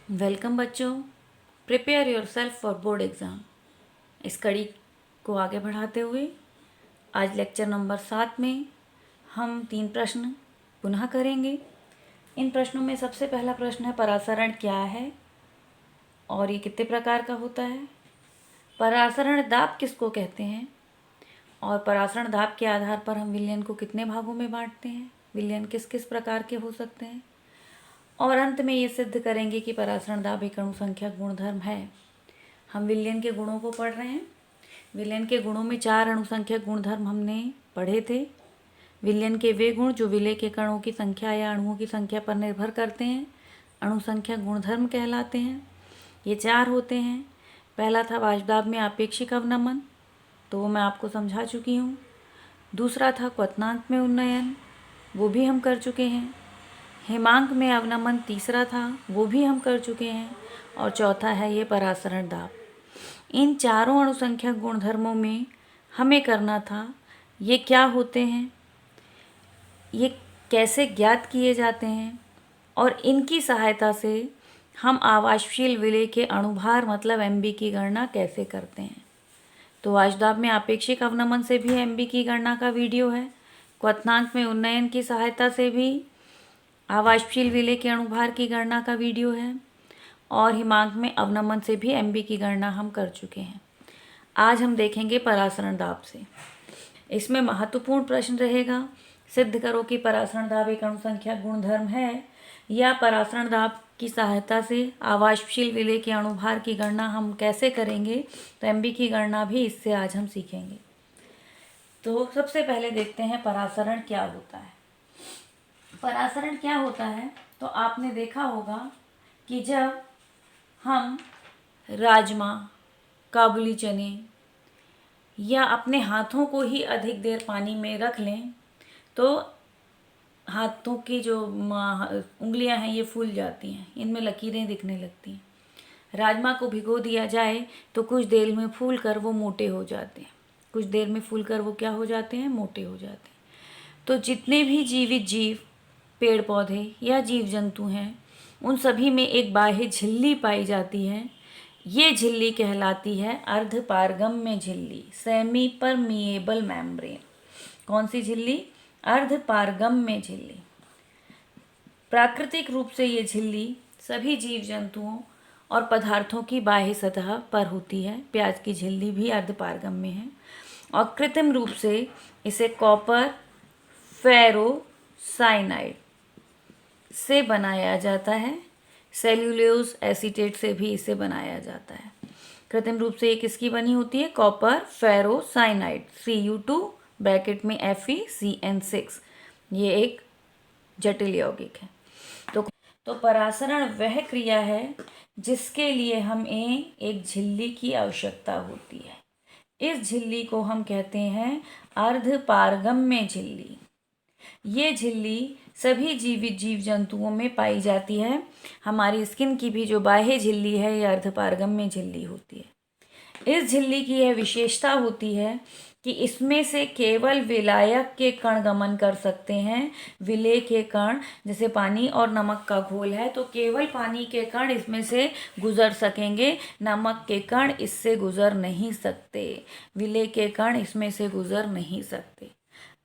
Welcome बच्चों। Prepare your self for board exam. इस कड़ी को आगे बढ़ाते हुए आज लेक्चर नंबर 7 में हम 3 प्रश्न पुनः करेंगे। इन प्रश्नों में सबसे पहला प्रश्न है, परासरण क्या है और ये कितने प्रकार का होता है। परासरण दाब किसको कहते हैं और परासरण दाब के आधार पर हम विलयन को कितने भागों में बांटते हैं, विलयन किस किस प्रकार के हो सकते हैं, और अंत में ये सिद्ध करेंगे कि परासरण दाब एक अणुसंख्यक गुणधर्म है। हम विलयन के गुणों को पढ़ रहे हैं। विलयन के गुणों में 4 अणुसंख्यक गुणधर्म हमने पढ़े थे। विलयन के वे गुण जो विलय के कणों की संख्या या अणुओं की संख्या पर निर्भर करते हैं अणुसंख्यक गुणधर्म कहलाते हैं। ये 4 होते हैं। पहला था वाष्पदाब में आपेक्षिक अवनमन, तो वो मैं आपको समझा चुकी हूँ। दूसरा था क्वथनांक में उन्नयन, वो भी हम कर चुके हैं। हिमांक में अवनमन तीसरा था, वो भी हम कर चुके हैं। और चौथा है ये परासरण दाब। इन चारों अणुसंख्यक गुणधर्मों में हमें करना था ये क्या होते हैं, ये कैसे ज्ञात किए जाते हैं और इनकी सहायता से हम आवासशील विलय के अणुभार मतलब एमबी की गणना कैसे करते हैं। तो वाष्पदाब में आपेक्षिक अवनमन से भी एमबी की गणना का वीडियो है। क्वथनांक में उन्नयन की सहायता से भी आवासशील विलय के अणुभार की गणना का वीडियो है। और हिमांक में अवनमन से भी एमबी की गणना हम कर चुके हैं। आज हम देखेंगे परासरण दाब से। इसमें महत्वपूर्ण प्रश्न रहेगा, सिद्ध करो कि परासरण दाब एक अणुसंख्यक गुणधर्म है, या परासरण दाब की सहायता से आवासशील विलय के अणुभार की गणना हम कैसे करेंगे। तो एमबी की गणना भी इससे आज हम सीखेंगे। तो सबसे पहले देखते हैं परासरण क्या होता है। परासरण क्या होता है, तो आपने देखा होगा कि जब हम राजमा, काबुली चने या अपने हाथों को ही अधिक देर पानी में रख लें तो हाथों की जो उंगलियां हैं ये फूल जाती हैं, इनमें लकीरें दिखने लगती हैं। राजमा को भिगो दिया जाए तो कुछ देर में फूल कर वो मोटे हो जाते हैं, कुछ देर में फूल कर वो क्या हो जाते हैं, मोटे हो जाते हैं। तो जितने भी जीवित जीव, पेड़ पौधे या जीव जंतु हैं, उन सभी में एक बाह्य झिल्ली पाई जाती है। ये झिल्ली कहलाती है अर्धपारगम्य झिल्ली, सेमी परमिएबल मेम्ब्रेन। कौन सी झिल्ली? अर्धपारगम्य झिल्ली। प्राकृतिक रूप से ये झिल्ली सभी जीव जंतुओं और पदार्थों की बाह्य सतह पर होती है। प्याज की झिल्ली भी अर्धपारगम्य है। और कृत्रिम रूप से इसे कॉपर फेरोसाइनाइड से बनाया जाता है। सेल्यूलोज एसीटेट से भी इसे बनाया जाता है। कृत्रिम रूप से ये किसकी बनी होती है? कॉपर फेरोसाइनाइड, Cu2 ब्रैकेट में FeCN6। ये एक जटिल यौगिक है। तो परासरण वह क्रिया है जिसके लिए हमें एक झिल्ली की आवश्यकता होती है। इस झिल्ली को हम कहते हैं अर्धपारगम्य झिल्ली। ये झिल्ली सभी जीवित जीव जंतुओं में पाई जाती है। हमारी स्किन की भी जो बाह्य झिल्ली है ये अर्धपारगम्य झिल्ली होती है। इस झिल्ली की यह विशेषता होती है कि इसमें से केवल विलायक के कण गमन कर सकते हैं। विलेय के कण, जैसे पानी और नमक का घोल है तो केवल पानी के कण इसमें से गुजर सकेंगे, नमक के कण इससे गुजर नहीं सकते, विलेय के कण इसमें से गुजर नहीं सकते।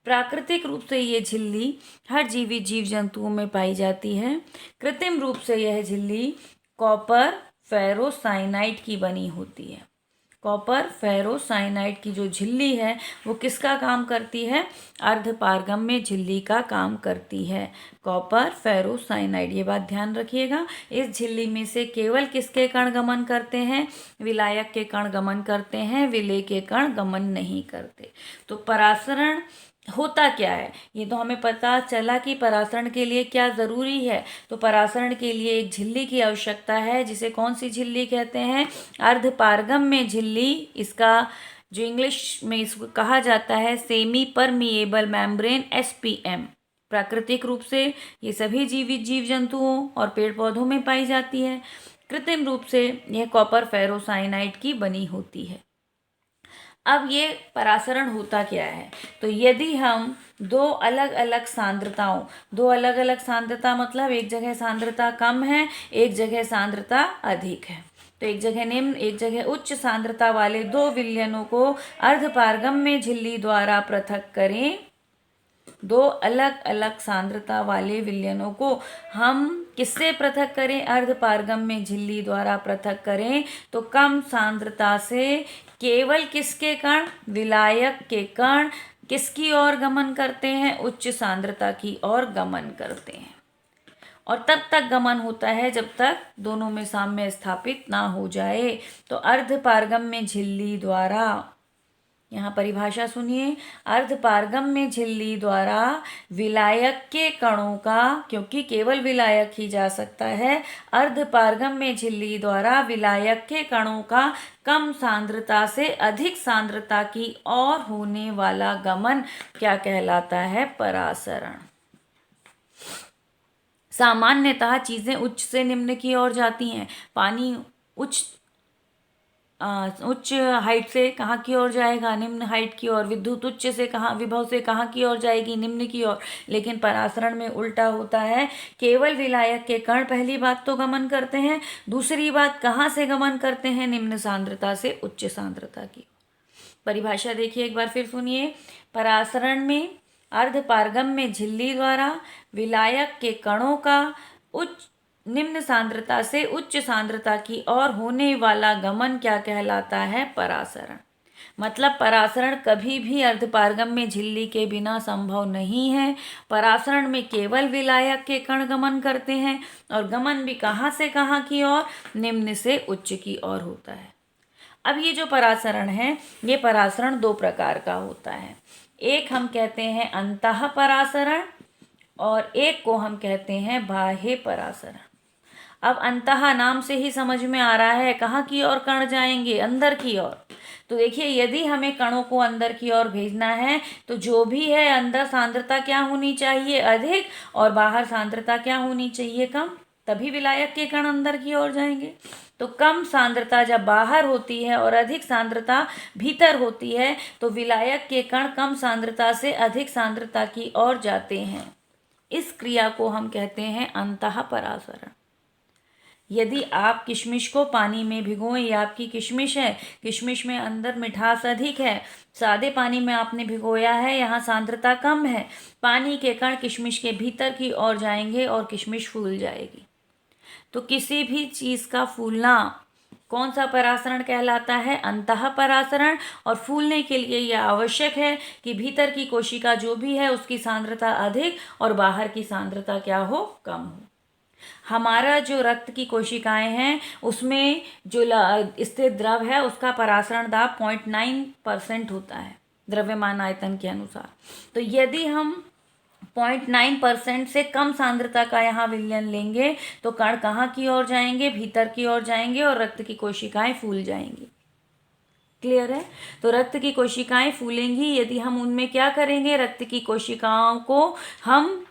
प्राकृतिक रूप से ये झिल्ली हर जीवित जीव जंतुओं में पाई जाती है। कृत्रिम रूप से यह झिल्ली कॉपर फेरोसाइनाइड की बनी होती है। कॉपर फेरोसाइनाइड की जो झिल्ली है वो किसका काम करती है? अर्धपारगम्य झिल्ली का काम करती है, कॉपर फेरोसाइनाइड। ये बात ध्यान रखिएगा। इस झिल्ली में से केवल किसके कण गमन करते हैं? विलायक के कण गमन करते हैं, विलेय के कण गमन नहीं करते। तो परासरण होता क्या है, ये तो हमें पता चला कि परासरण के लिए क्या ज़रूरी है। तो परासरण के लिए एक झिल्ली की आवश्यकता है, जिसे कौन सी झिल्ली कहते हैं? अर्धपारगम्य झिल्ली। इसका जो इंग्लिश में इसको कहा जाता है सेमी परमिएबल मेम्ब्रेन, SPM। प्राकृतिक रूप से ये सभी जीवित जीव जंतुओं और पेड़ पौधों में पाई जाती है। कृत्रिम रूप से यह कॉपर फेरोसाइनाइड की बनी होती है। अब ये परासरण होता क्या है? तो यदि हम दो अलग अलग सांद्रता मतलब एक जगह सांद्रता कम है, एक जगह सांद्रता अधिक है, तो एक जगह निम्न एक जगह उच्च सांद्रता वाले दो विलयनों को अर्धपारगम्य झिल्ली द्वारा पृथक करें। दो अलग अलग सांद्रता वाले विलयनों को हम किससे पृथक करें? अर्धपारगम्य झिल्ली द्वारा पृथक करें। तो कम सांद्रता से केवल किसके कण? विलायक के कण किसकी ओर गमन करते हैं? उच्च सांद्रता की ओर गमन करते हैं। और तब तक गमन होता है जब तक दोनों में साम्य स्थापित ना हो जाए। तो अर्धपारगम्य झिल्ली द्वारा, यहाँ परिभाषा सुनिए, अर्धपारगम्य झिल्ली द्वारा विलायक के कणों का, क्योंकि केवल विलायक ही जा सकता है, अर्धपारगम्य झिल्ली द्वारा विलायक के कणों का कम सांद्रता से अधिक सांद्रता की ओर होने वाला गमन क्या कहलाता है? परासरण। सामान्यतः चीजें उच्च से निम्न की ओर जाती हैं। पानी उच्च हाइट से कहाँ की ओर जाएगा? निम्न हाइट की ओर। विद्युत उच्च से कहाँ, विभव से कहाँ की ओर जाएगी? निम्न की ओर। लेकिन परासरण में उल्टा होता है, केवल विलायक के कण पहली बात तो गमन करते हैं, दूसरी बात कहाँ से गमन करते हैं? निम्न सांद्रता से उच्च सांद्रता की। परिभाषा देखिए एक बार फिर सुनिए। परासरण में अर्धपारगम्य झिल्ली द्वारा विलायक के कणों का निम्न सांद्रता से उच्च सांद्रता की ओर होने वाला गमन क्या कहलाता है? परासरण। मतलब परासरण कभी भी अर्धपारगम्य झिल्ली के बिना संभव नहीं है। परासरण में केवल विलायक के कण गमन करते हैं, और गमन भी कहाँ से कहाँ की ओर? निम्न से उच्च की ओर होता है। अब ये जो परासरण है, ये परासरण दो प्रकार का होता है। एक हम कहते हैं अंतः परासरण, और एक को हम कहते हैं बाह्य परासरण। अब अंतः नाम से ही समझ में आ रहा है कहाँ की ओर कण जाएंगे? अंदर की ओर। तो देखिए, यदि हमें कणों को अंदर की ओर भेजना है तो जो भी है अंदर सांद्रता क्या होनी चाहिए? अधिक, और बाहर सांद्रता क्या होनी चाहिए? कम। तभी विलायक के कण अंदर की ओर जाएंगे। तो कम सांद्रता जब बाहर होती है और अधिक सांद्रता भीतर होती है, तो विलायक के कण कम सांद्रता से अधिक सांद्रता की ओर जाते हैं। इस क्रिया को हम कहते हैं अंतः परासरण। यदि आप किशमिश को पानी में भिगोएं, ये आपकी किशमिश है, किशमिश में अंदर मिठास अधिक है, सादे पानी में आपने भिगोया है, यहाँ सांद्रता कम है, पानी के कण किशमिश के भीतर की ओर जाएंगे और किशमिश फूल जाएगी। तो किसी भी चीज़ का फूलना कौन सा परासरण कहलाता है? अंतः परासरण। और फूलने के लिए यह आवश्यक है कि भीतर की कोशिका जो भी है उसकी सांद्रता अधिक और बाहर की सांद्रता क्या हो? कम हो। हमारा जो रक्त की कोशिकाएं हैं उसमें जो स्थित द्रव है उसका परासरण दाब 0.9% होता है द्रव्यमान आयतन के अनुसार। तो यदि हम 0.9% से कम सांद्रता का यहाँ विलयन लेंगे तो कण कहाँ की ओर जाएंगे? भीतर की ओर जाएंगे और रक्त की कोशिकाएं फूल जाएंगी। क्लियर है? तो रक्त की कोशिकाएं फूलेंगी यदि हम उनमें क्या करेंगे? रक्त की कोशिकाओं को हम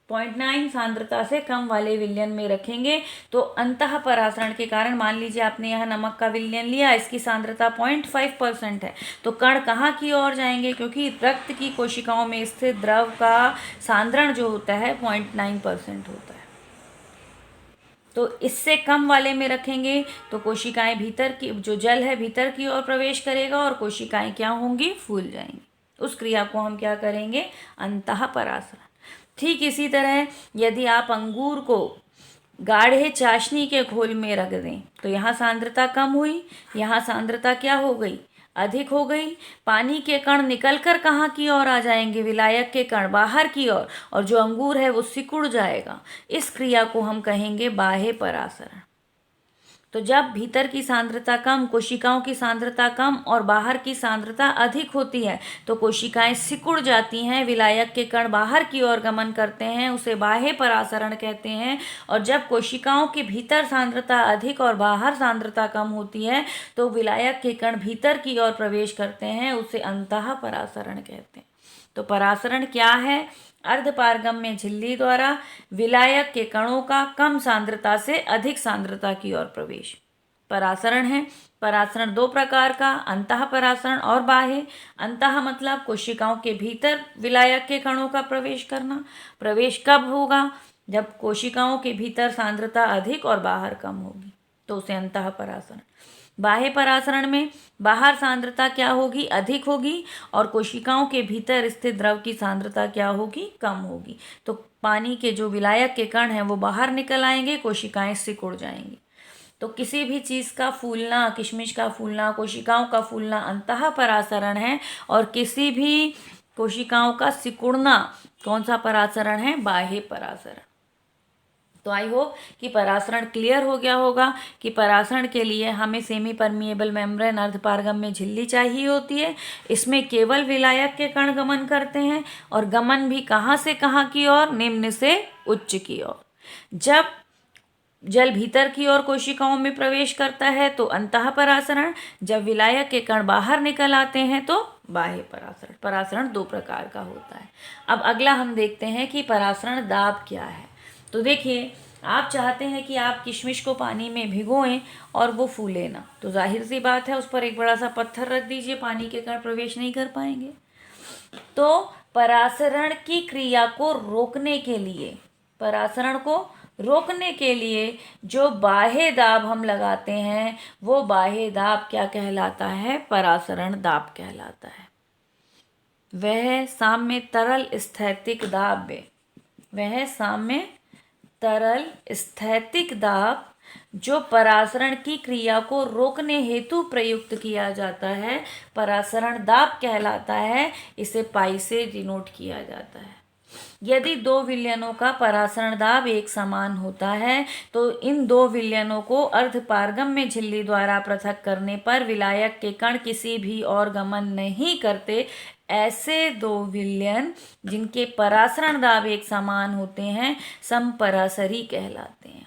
0.9 सांद्रता से कम वाले विलयन में रखेंगे। तो अंतः परासरण के कारण मान लीजिए आपने यहाँ नमक का विलयन लिया, इसकी सांद्रता 0.5% है, तो कण कहाँ की ओर जाएंगे? क्योंकि रक्त की कोशिकाओं में स्थित द्रव का सांद्रण जो होता है 0.9% होता है। तो इससे कम वाले में रखेंगे तो कोशिकाएं भीतर की, जो जल है भीतर की ओर प्रवेश करेगा और कोशिकाएं क्या होंगी? फूल जाएंगी। उस क्रिया को हम क्या करेंगे? अंतः परासरण। ठीक इसी तरह यदि आप अंगूर को गाढ़े चाशनी के घोल में रख दें तो यहाँ सांद्रता कम हुई, यहाँ सांद्रता क्या हो गई? अधिक हो गई। पानी के कण निकलकर कहाँ की ओर आ जाएंगे? विलायक के कण बाहर की ओर, और जो अंगूर है वो सिकुड़ जाएगा। इस क्रिया को हम कहेंगे बाह्य परासरण। तो जब भीतर की सांद्रता कम, कोशिकाओं की सांद्रता कम और बाहर की सांद्रता अधिक होती है तो कोशिकाएं सिकुड़ जाती हैं, विलायक के कण बाहर की ओर गमन करते हैं, उसे बाह्य परासरण कहते हैं। और जब कोशिकाओं के भीतर सांद्रता अधिक और बाहर सांद्रता कम होती है तो विलायक के कण भीतर की ओर प्रवेश करते हैं, उसे अंतः परासरण कहते हैं। तो परासरण क्या है? अर्धपारगम्य झिल्ली द्वारा विलायक के कणों का कम सांद्रता से अधिक सांद्रता की ओर प्रवेश। परासरण है। परासरण दो प्रकार का, अंतः परासरण और बाह्य। अंतः मतलब कोशिकाओं के भीतर विलायक के कणों का प्रवेश करना। प्रवेश कब होगा? जब कोशिकाओं के भीतर सांद्रता अधिक और बाहर कम होगी, तो उसे अंतः परासरण। बाह्य परासरण में बाहर सांद्रता क्या होगी? अधिक होगी, और कोशिकाओं के भीतर स्थित द्रव की सांद्रता क्या होगी? कम होगी। तो पानी के जो विलायक के कण हैं वो बाहर निकल आएंगे, कोशिकाएं सिकुड़ जाएंगी। तो किसी भी चीज़ का फूलना, किशमिश का फूलना, कोशिकाओं का फूलना अंतः परासरण है, और किसी भी कोशिकाओं का सिकुड़ना कौन सा परासरण है? बाह्य परासरण। तो आई होप कि परासरण क्लियर हो गया होगा कि परासरण के लिए हमें सेमी परमिएबल मेम्ब्रेन अर्धपारगम्य झिल्ली चाहिए होती है। इसमें केवल विलायक के कण गमन करते हैं, और गमन भी कहाँ से कहाँ की ओर? निम्न से उच्च की ओर। जब जल भीतर की ओर कोशिकाओं में प्रवेश करता है तो अंतः परासरण, जब विलायक के कण बाहर निकल आते हैं तो बाह्य परासरण। परासरण दो प्रकार का होता है। अब अगला हम देखते हैं कि परासरण दाब क्या है। तो देखिए, आप चाहते हैं कि आप किशमिश को पानी में भिगोएं और वो फूले ना, तो जाहिर सी बात है उस पर एक बड़ा सा पत्थर रख दीजिए, पानी के कण प्रवेश नहीं कर पाएंगे। तो परासरण की क्रिया को रोकने के लिए, परासरण को रोकने के लिए जो बाह्य दाब हम लगाते हैं वो बाह्य दाब क्या कहलाता है? परासरण दाब कहलाता है। वह साम्य तरल स्थैतिक दाब है, वह साम्य तरल स्थैतिक दाब जो परासरण की क्रिया को रोकने हेतु प्रयुक्त किया जाता है, परासरण दाब कहलाता है। इसे पाई से डिनोट किया जाता है। यदि दो विलयनों का परासरण दाब एक समान होता है तो इन दो विलयनों को अर्धपारगम्य झिल्ली द्वारा पृथक करने पर विलायक के कण किसी भी और गमन नहीं करते। ऐसे दो विलयन जिनके परासरण दाब एक समान होते हैं समपरासरी कहलाते हैं।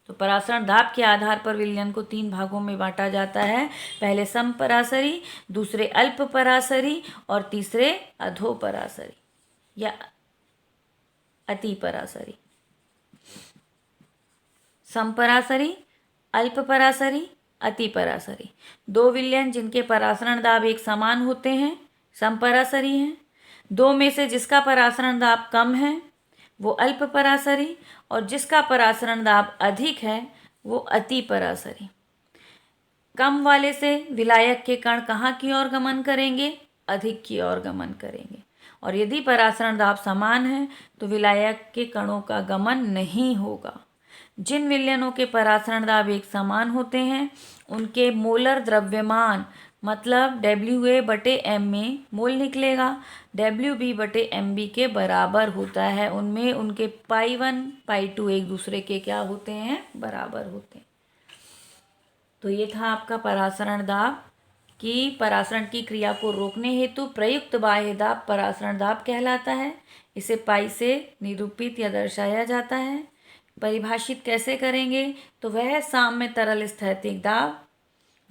तो परासरण दाब के आधार पर विलयन को तीन भागों में बांटा जाता है। पहले समपरासरी, दूसरे अल्पपरासरी और तीसरे अधोपरासरी या अतिपरासरी। समपरासरी, अल्पपरासरी, अतिपरासरी। दो विलयन जिनके परासरण दाब एक समान होते हैं समपरासरी हैं। दो में से जिसका परासरण दाब कम है वो अल्पपरासरी, और जिसका परासरण दाब अधिक है वो अतिपरासरी। कम वाले से विलायक के कण कहाँ की ओर गमन करेंगे? अधिक की ओर गमन करेंगे। और यदि परासरण दाब समान है तो विलायक के कणों का गमन नहीं होगा। जिन विलयनों के परासरण दाब एक समान होते हैं उनके मोलर द्रव्यमान मतलब WA/m में मोल निकलेगा, WB/mb के बराबर होता है। उनमें उनके पाई1 पाई2 एक दूसरे के क्या होते हैं? बराबर होते हैं। तो ये था आपका परासरण दाब कि परासरण की क्रिया को रोकने हेतु प्रयुक्त बाह्य दाब परासरण दाब कहलाता है। इसे पाई से निरूपित या दर्शाया जाता है। परिभाषित कैसे करेंगे? तो वह साम्य तरल स्थैतिक दाब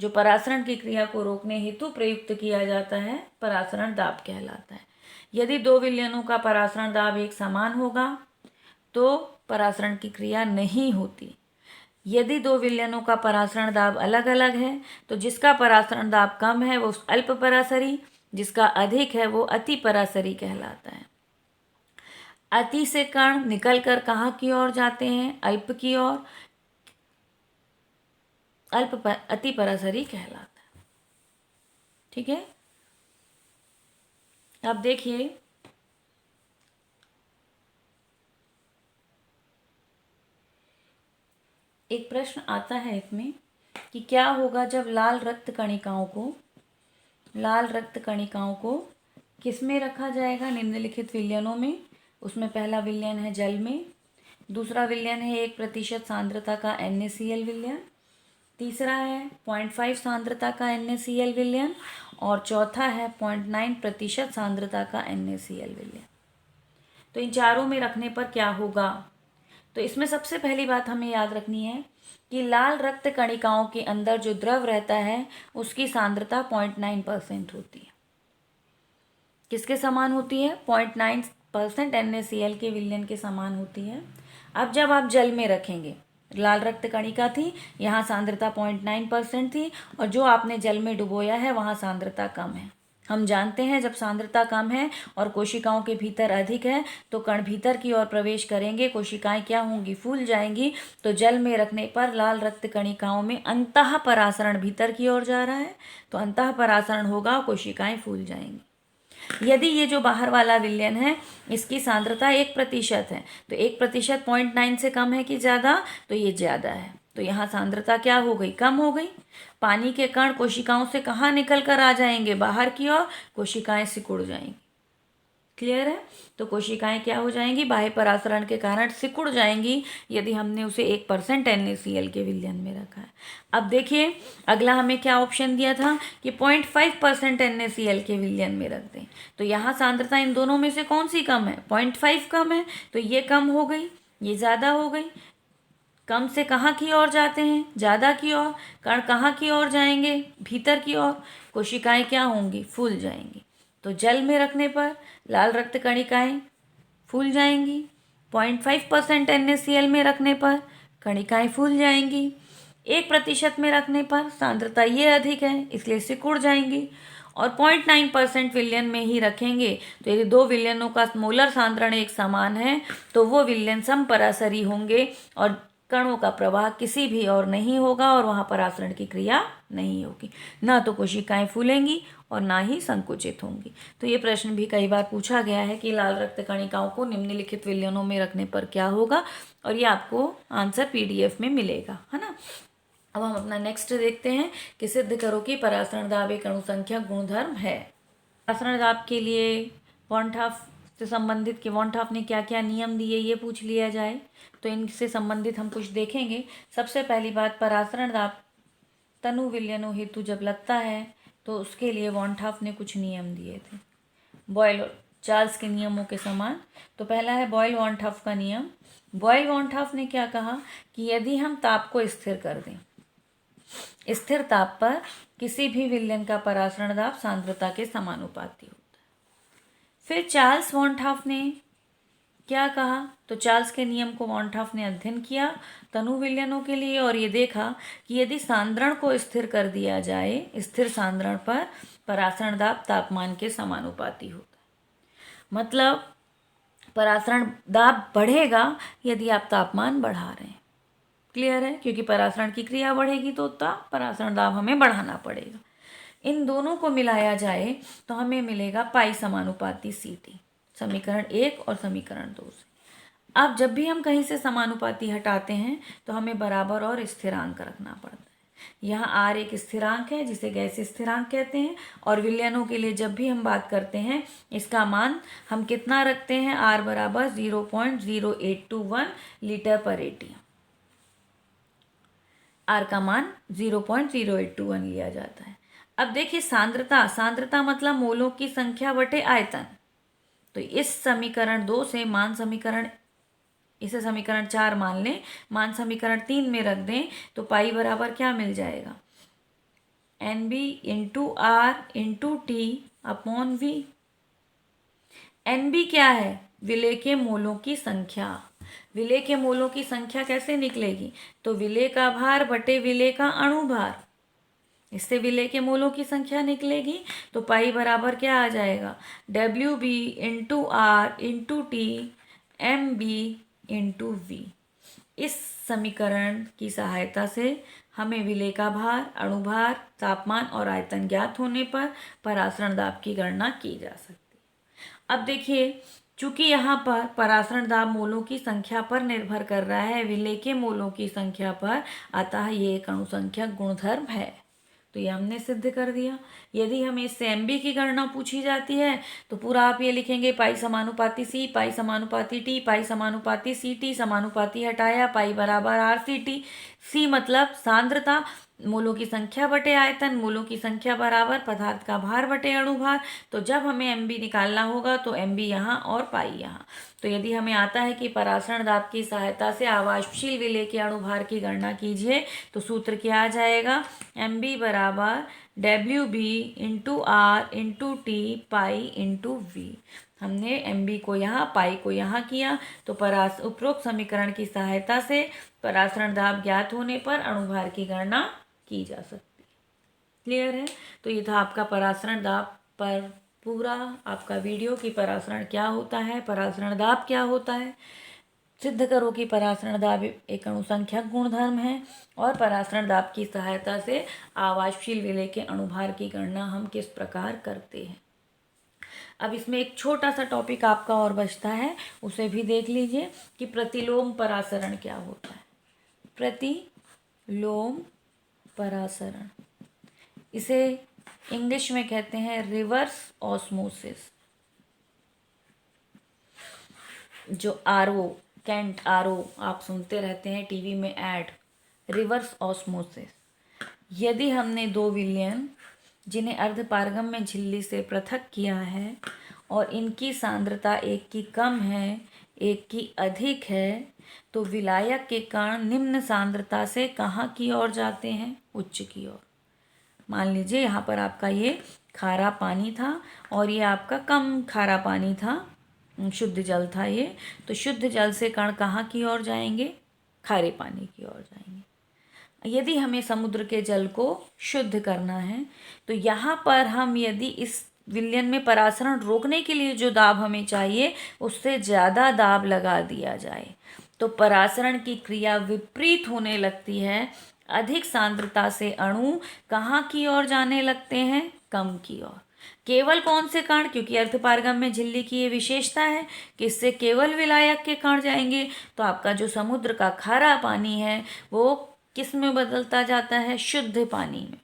जो परासरण की क्रिया को रोकने हेतु प्रयुक्त किया जाता है परासरण दाब कहलाता है। यदि दो विलयनों का परासरण दाब एक समान होगा तो परासरण की क्रिया नहीं होती। यदि दो विलयनों का परासरण दाब अलग अलग है तो जिसका परासरण दाब कम है वो अल्पपरासरी, जिसका अधिक है वो अतिपरासरी कहलाता है। अति से कण निकलकर कहाँ की ओर जाते हैं? अल्प की ओर, अतिपरासरी कहलाता है। ठीक है, अब देखिए एक प्रश्न आता है इसमें कि क्या होगा जब लाल रक्त कणिकाओं को किस में रखा जाएगा? निम्नलिखित विलयनों में। उसमें पहला विलयन है जल में, दूसरा विलयन है 1% सांद्रता का NaCl विलयन, तीसरा है 0.5 सांद्रता का NaCl विलयन, और चौथा है 0.9% सांद्रता का NaCl विलयन। तो इन चारों में रखने पर क्या होगा? तो इसमें सबसे पहली बात हमें याद रखनी है कि लाल रक्त कणिकाओं के अंदर जो द्रव रहता है उसकी सांद्रता 0.9% होती है। किसके समान होती है? 0.9% NaCl के विलयन के समान होती है। अब जब आप जल में रखेंगे लाल रक्त कणिका थी, यहाँ सांद्रता 0.9% थी, और जो आपने जल में डुबोया है वहाँ सांद्रता कम है। हम जानते हैं जब सांद्रता कम है और कोशिकाओं के भीतर अधिक है तो कण भीतर की ओर प्रवेश करेंगे, कोशिकाएं क्या होंगी, फूल जाएंगी। तो जल में रखने पर लाल रक्त कणिकाओं में अंतः परासरण भीतर की ओर जा रहा है, तो अंतः परासरण होगा, कोशिकाएं फूल जाएंगी। यदि ये जो बाहर वाला विलयन है इसकी सांद्रता 1% है, तो 1% 0.9 से कम है कि ज़्यादा, तो ये ज़्यादा है, तो यहाँ सांद्रता क्या हो गई, कम हो गई। पानी के कण कोशिकाओं से कहाँ निकल कर आ जाएंगे, बाहर की ओर, कोशिकाएं सिकुड़ जाएंगी। क्लियर है? तो कोशिकाएं क्या हो जाएंगी, बाह्य परासरण के कारण सिकुड़ जाएंगी यदि हमने उसे 1% NaCl के विलयन में रखा है। अब देखिए अगला हमें क्या ऑप्शन दिया था कि 0.5% NaCl के विलयन में रख दें, तो यहाँ सांद्रता इन दोनों में से कौन सी कम है, 0.5 कम है, तो ये कम हो गई, ये ज़्यादा हो गई। कम से कहाँ की ओर जाते हैं, ज़्यादा की ओर। कण कहाँ की ओर जाएंगे, भीतर की ओर। कोशिकाएं क्या होंगी, फूल जाएंगी। तो जल में रखने पर लाल रक्त कणिकाएं फूल जाएंगी, 0.5% NaCl में रखने पर कणिकाएं फूल जाएंगी, 1% में रखने पर सांद्रता ये अधिक है इसलिए सिकुड़ जाएंगी, और 0.9% विलयन में ही रखेंगे तो यदि दो विलयनों का मोलर सांद्रण एक समान है तो वो विलयन समपरासरी होंगे और कणों का प्रवाह किसी भी और नहीं होगा और वहाँ परासरण की क्रिया नहीं होगी, ना तो कोशिकाएं फूलेंगी और ना ही संकुचित होंगी। तो ये प्रश्न भी कई बार पूछा गया है कि लाल रक्त कणिकाओं को निम्नलिखित विलयनों में रखने पर क्या होगा, और ये आपको आंसर PDF में मिलेगा, है ना। अब हम अपना नेक्स्ट देखते हैं कि सिद्ध करो कि परासरण दाब एक अणुसंख्यक गुणधर्म है। परासरण दाब के लिए वॉन्ट-हाफ से संबंधित कि वॉन्ट-हाफ ने क्या क्या नियम दिए ये पूछ लिया जाए, तो इनसे संबंधित हम कुछ देखेंगे। सबसे पहली बात, परासरण दाब तनु विलयनों हेतु जब लगता है तो उसके लिए वॉन्ट-हाफ ने कुछ नियम दिए थे, बॉयल और चार्ल्स के नियमों के समान। तो पहला है बॉयल वॉन्ट-हाफ का नियम। बॉयल वॉन्ट-हाफ ने क्या कहा कि यदि हम ताप को स्थिर कर दें, स्थिर ताप पर किसी भी विलयन का परासरण दाब सांद्रता के समानुपाती होता है। फिर चार्ल्स वॉन्ट-हाफ ने क्या कहा, तो चार्ल्स के नियम को वॉन्ट-हाफ ने अध्ययन किया तनु विलयनों के लिए और ये देखा कि यदि सांद्रण को स्थिर कर दिया जाए, स्थिर सांद्रण पर परासरण दाब तापमान के समानुपाती होता है। मतलब परासरण दाब बढ़ेगा यदि आप तापमान बढ़ा रहे हैं। क्लियर है? क्योंकि परासरण की क्रिया बढ़ेगी तो परासरण दाब हमें बढ़ाना पड़ेगा। इन दोनों को मिलाया जाए तो हमें मिलेगा पाई समानुपाती Ct, समीकरण 1 और समीकरण 2 से। अब जब भी हम कहीं से समानुपाती हटाते हैं तो हमें बराबर और स्थिरांक रखना पड़ता है। यहाँ R एक स्थिरांक है जिसे गैस स्थिरांक कहते हैं, और विलयनों के लिए जब भी हम बात करते हैं इसका मान हम कितना रखते हैं, R बराबर 0.0821 लीटर पर एटीएम। R का मान 0.0821 लिया जाता है। अब देखिए सांद्रता, सांद्रता मतलब मोलों की संख्या बटे आयतन। तो इस समीकरण 2 से मान समीकरण, इसे समीकरण 4 मान लें, मान समीकरण 3 में रख दें तो पाई बराबर क्या मिल जाएगा, NB into R into T upon V। NB क्या है, विलेय के मोलों की संख्या। विलेय के मोलों की संख्या कैसे निकलेगी, तो विलेय का भार बटे विलेय का अणुभार, इससे विलेय के मोलों की संख्या निकलेगी। तो पाई बराबर क्या आ जाएगा, WB into R into T MB into V। इस समीकरण की सहायता से हमें विलेय का भार, अणुभार, तापमान और आयतन ज्ञात होने पर परासरण दाब की गणना की जा सकती है। अब देखिए, चूंकि यहाँ पर परासरण दाब मोलों की संख्या पर निर्भर कर रहा है, विलेय के मोलों की संख्या पर, अतः ये एक अणुसंख्यक गुणधर्म है। तो ये हमने सिद्ध कर दिया। यदि हमें इससे MB की गणना पूछी जाती है तो पूरा आप ये लिखेंगे पाई समानुपाती C, पाई समानुपाती T, पाई समानुपाती CT, समानुपाती हटाया, पाई बराबर RCT। C मतलब सांद्रता, मोलों की संख्या बटे आयतन, मोलों की संख्या बराबर पदार्थ का भार बटे अणुभार। तो जब हमें MB निकालना होगा तो MB यहाँ और पाई यहाँ। तो यदि हमें आता है कि परासरण दाब की सहायता से आवासशील विलेय के अणुभार की गणना कीजिए, तो सूत्र क्या आ जाएगा, MB बराबर WB into R into T pi into V। हमने MB को यहाँ, पाई को यहाँ किया, तो उपरोक्त समीकरण की सहायता से परासरण दाब ज्ञात होने पर अणुभार की गणना की जा सकती है। क्लियर है? तो ये था आपका परासरण दाब पर पूरा आपका वीडियो कि परासरण क्या होता है, परासरण दाब क्या होता है। सिद्ध करो कि परासरण दाब एक अणुसंख्यक गुणधर्म है और परासरण दाब की सहायता से आवासशील विलेय के अणुभार की गणना हम किस प्रकार करते हैं। अब इसमें एक छोटा सा टॉपिक आपका और बचता है, उसे भी देख लीजिए कि प्रतिलोम परासरण क्या होता है। प्रतिलोम परासरण, इसे इंग्लिश में कहते हैं रिवर्स ऑस्मोसिस। जो RO, कैंट RO आप सुनते रहते हैं टीवी में ऐड, रिवर्स ऑस्मोसिस। यदि हमने दो विलयन जिन्हें अर्धपारगम में झिल्ली से पृथक किया है और इनकी सांद्रता एक की कम है, एक की अधिक है, तो विलायक के कण निम्न सांद्रता से कहाँ की ओर जाते हैं? उच्च की ओर। मान लीजिए यहाँ पर आपका ये खारा पानी था और ये आपका कम खारा पानी था, शुद्ध जल था ये, तो शुद्ध जल से कण कहाँ की ओर जाएंगे? खारे पानी की ओर जाएंगे। यदि हमें समुद्र के जल को शुद्ध करना है तो यहाँ पर हम यदि इस विलयन में परासरण रोकने के लिए जो दाब हमें चाहिए उससे ज़्यादा दाब लगा दिया जाए तो परासरण की क्रिया विपरीत होने लगती है। अधिक सांद्रता से अणु कहाँ की ओर जाने लगते हैं? कम की ओर। केवल कौन से कण? क्योंकि अर्धपारगम में झिल्ली की ये विशेषता है कि इससे केवल विलायक के कण जाएंगे, तो आपका जो समुद्र का खारा पानी है वो किस में बदलता जाता है? शुद्ध पानी में।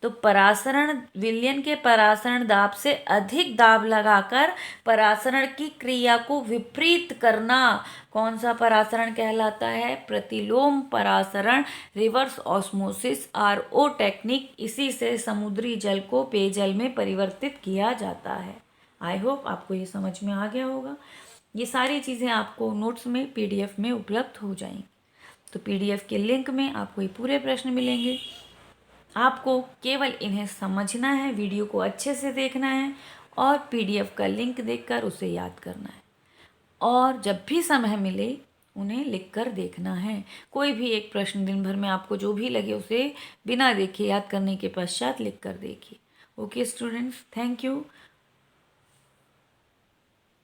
तो परासरण विलयन के परासरण दाब से अधिक दाब लगाकर परासरण की क्रिया को विपरीत करना कौन सा परासरण कहलाता है? प्रतिलोम परासरण, रिवर्स ऑस्मोसिस, RO टेक्निक। इसी से समुद्री जल को पेयजल में परिवर्तित किया जाता है। आई होप आपको ये समझ में आ गया होगा। ये सारी चीज़ें आपको नोट्स में PDF में उपलब्ध हो जाएंगी। तो PDF के लिंक में आपको ये पूरे प्रश्न मिलेंगे। आपको केवल इन्हें समझना है, वीडियो को अच्छे से देखना है और PDF का लिंक देखकर उसे याद करना है। और जब भी समय मिले उन्हें लिखकर देखना है। कोई भी एक प्रश्न दिन भर में आपको जो भी लगे उसे बिना देखे याद करने के पश्चात लिख कर देखिए। Okay students, thank you.